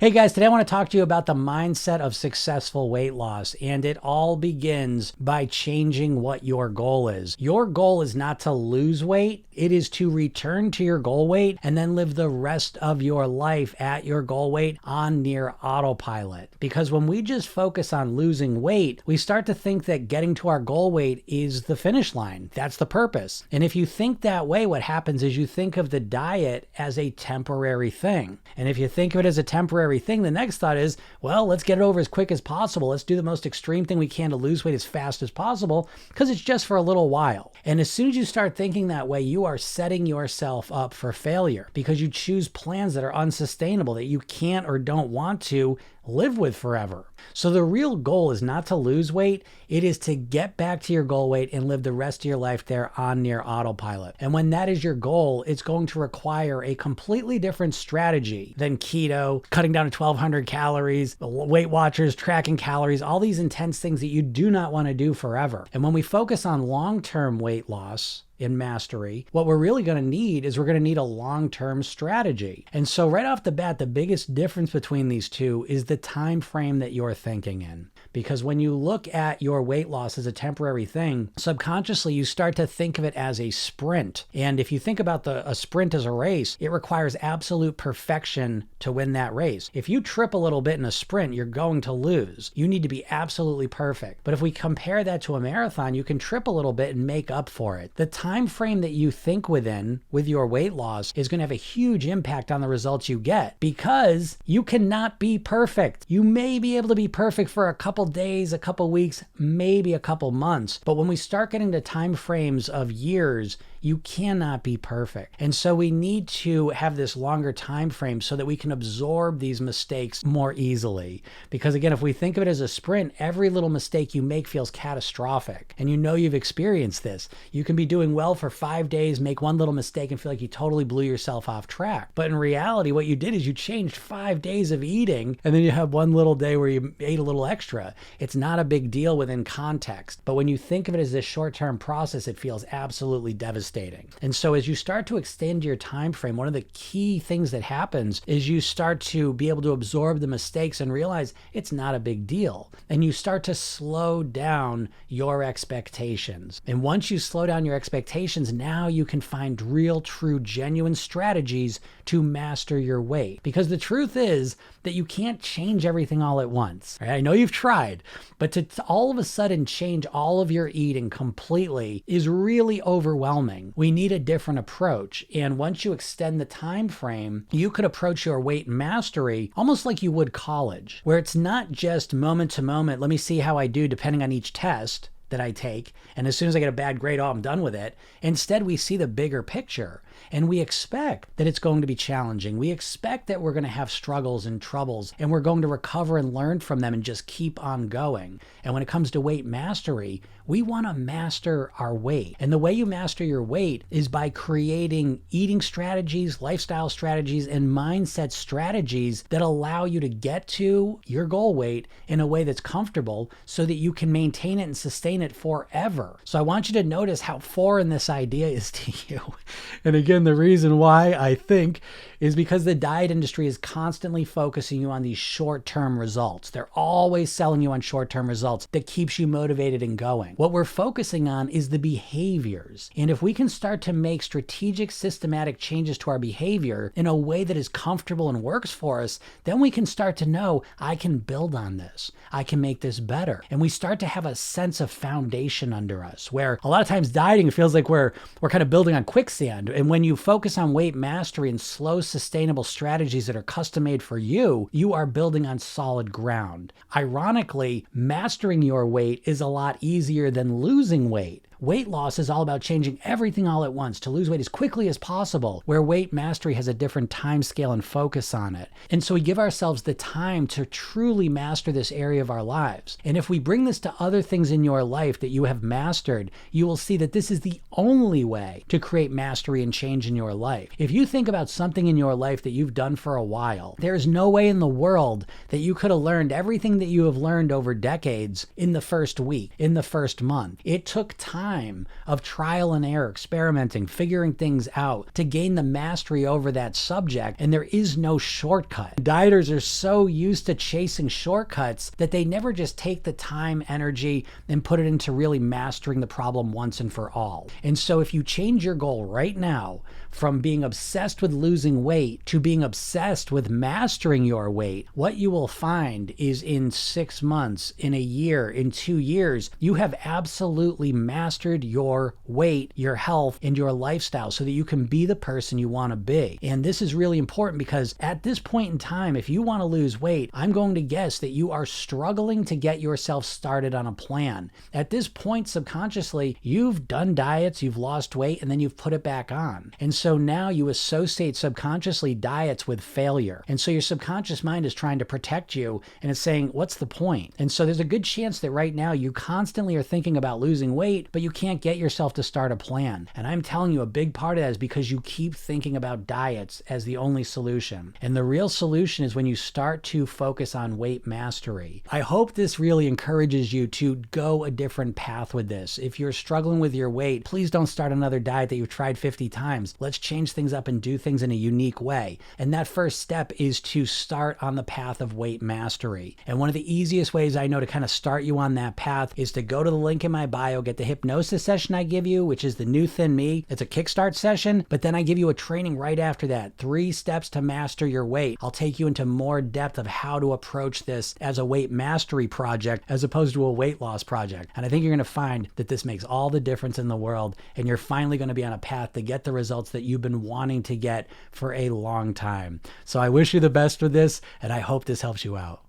Hey guys, today I want to talk to you about the mindset of successful weight loss, and it all begins by changing what your goal is. Your goal is not to lose weight, it is to return to your goal weight and then live the rest of your life at your goal weight on near autopilot. Because when we just focus on losing weight, we start to think that getting to our goal weight is the finish line. That's the purpose. And if you think that way, what happens is you think of the diet as a temporary thing. And if you think of it as a temporary thing, the next thought is, well, let's get it over as quick as possible. Let's do the most extreme thing we can to lose weight as fast as possible because it's just for a little while. And as soon as you start thinking that way, you are setting yourself up for failure because you choose plans that are unsustainable, that you can't or don't want to live with forever. So the real goal is not to lose weight. It is to get back to your goal weight and live the rest of your life there on near autopilot. And when that is your goal, it's going to require a completely different strategy than keto, cutting down to 1,200 calories, Weight Watchers, tracking calories, all these intense things that you do not want to do forever. And when we focus on long-term weight loss, in mastery, what we're really going to need is we're going to need a long-term strategy. And so right off the bat, the biggest difference between these two is the time frame that you're thinking in. Because when you look at your weight loss as a temporary thing, subconsciously you start to think of it as a sprint. And if you think about a sprint as a race, it requires absolute perfection to win that race. If you trip a little bit in a sprint, you're going to lose. You need to be absolutely perfect. But if we compare that to a marathon, you can trip a little bit and make up for it. The time frame that you think within with your weight loss is going to have a huge impact on the results you get because you cannot be perfect. You may be able to be perfect for a couple days, a couple weeks, maybe a couple months. But when we start getting to time frames of years, you cannot be perfect. And so we need to have this longer time frame so that we can absorb these mistakes more easily. Because again, if we think of it as a sprint, every little mistake you make feels catastrophic. And you know you've experienced this. You can be doing well for 5 days, make one little mistake and feel like you totally blew yourself off track. But in reality, what you did is you changed 5 days of eating and then you have one little day where you ate a little extra. It's not a big deal within context. But when you think of it as this short-term process, it feels absolutely devastating. And so as you start to extend your time frame, one of the key things that happens is you start to be able to absorb the mistakes and realize it's not a big deal. And you start to slow down your expectations. And once you slow down your expectations, now you can find real, true, genuine strategies to master your weight. Because the truth is that you can't change everything all at once. Right? I know you've tried, but to all of a sudden change all of your eating completely is really overwhelming. We need a different approach. And once you extend the time frame, you could approach your weight mastery almost like you would college, where it's not just moment to moment, let me see how I do depending on each test that I take. And as soon as I get a bad grade, oh, I'm done with it. Instead, we see the bigger picture and we expect that it's going to be challenging. We expect that we're going to have struggles and troubles and we're going to recover and learn from them and just keep on going. And when it comes to weight mastery, we want to master our weight. And the way you master your weight is by creating eating strategies, lifestyle strategies, and mindset strategies that allow you to get to your goal weight in a way that's comfortable so that you can maintain it and sustain it forever. So I want you to notice how foreign this idea is to you. And again, the reason why I think is because the diet industry is constantly focusing you on these short-term results. They're always selling you on short-term results that keeps you motivated and going. What we're focusing on is the behaviors. And if we can start to make strategic, systematic changes to our behavior in a way that is comfortable and works for us, then we can start to know, I can build on this. I can make this better. And we start to have a sense of foundation under us, where a lot of times dieting feels like we're kind of building on quicksand. And when you focus on weight mastery and slow, sustainable strategies that are custom made for you, you are building on solid ground. Ironically, mastering your weight is a lot easier than losing weight. Weight loss is all about changing everything all at once to lose weight as quickly as possible, where weight mastery has a different time scale and focus on it. And so we give ourselves the time to truly master this area of our lives. And if we bring this to other things in your life that you have mastered, you will see that this is the only way to create mastery and change in your life. If you think about something in your life that you've done for a while, there's no way in the world that you could have learned everything that you have learned over decades in the first week, in the first month. It took time time of trial and error, experimenting, figuring things out to gain the mastery over that subject, and there is no shortcut. Dieters are so used to chasing shortcuts that they never just take the time, energy, and put it into really mastering the problem once and for all. And so if you change your goal right now from being obsessed with losing weight to being obsessed with mastering your weight, what you will find is in 6 months, in a year, in 2 years, you have absolutely mastered your weight, your health, and your lifestyle so that you can be the person you want to be. And this is really important because at this point in time, if you want to lose weight, I'm going to guess that you are struggling to get yourself started on a plan. At this point, subconsciously, you've done diets, you've lost weight, and then you've put it back on. And so now you associate subconsciously diets with failure. And so your subconscious mind is trying to protect you and it's saying, what's the point? And so there's a good chance that right now you constantly are thinking about losing weight, but you can't get yourself to start a plan. And I'm telling you, a big part of that is because you keep thinking about diets as the only solution. And the real solution is when you start to focus on weight mastery. I hope this really encourages you to go a different path with this. If you're struggling with your weight, please don't start another diet that you've tried 50 times. Let's change things up and do things in a unique way. And that first step is to start on the path of weight mastery. And one of the easiest ways I know to kind of start you on that path is to go to the link in my bio, get the hypnosis session I give you, which is the New Thin Me. It's a kickstart session, but then I give you a training right after that. 3 steps to master your weight. I'll take you into more depth of how to approach this as a weight mastery project as opposed to a weight loss project. And I think you're going to find that this makes all the difference in the world, and you're finally going to be on a path to get the results that you've been wanting to get for a long time. So I wish you the best with this, and I hope this helps you out.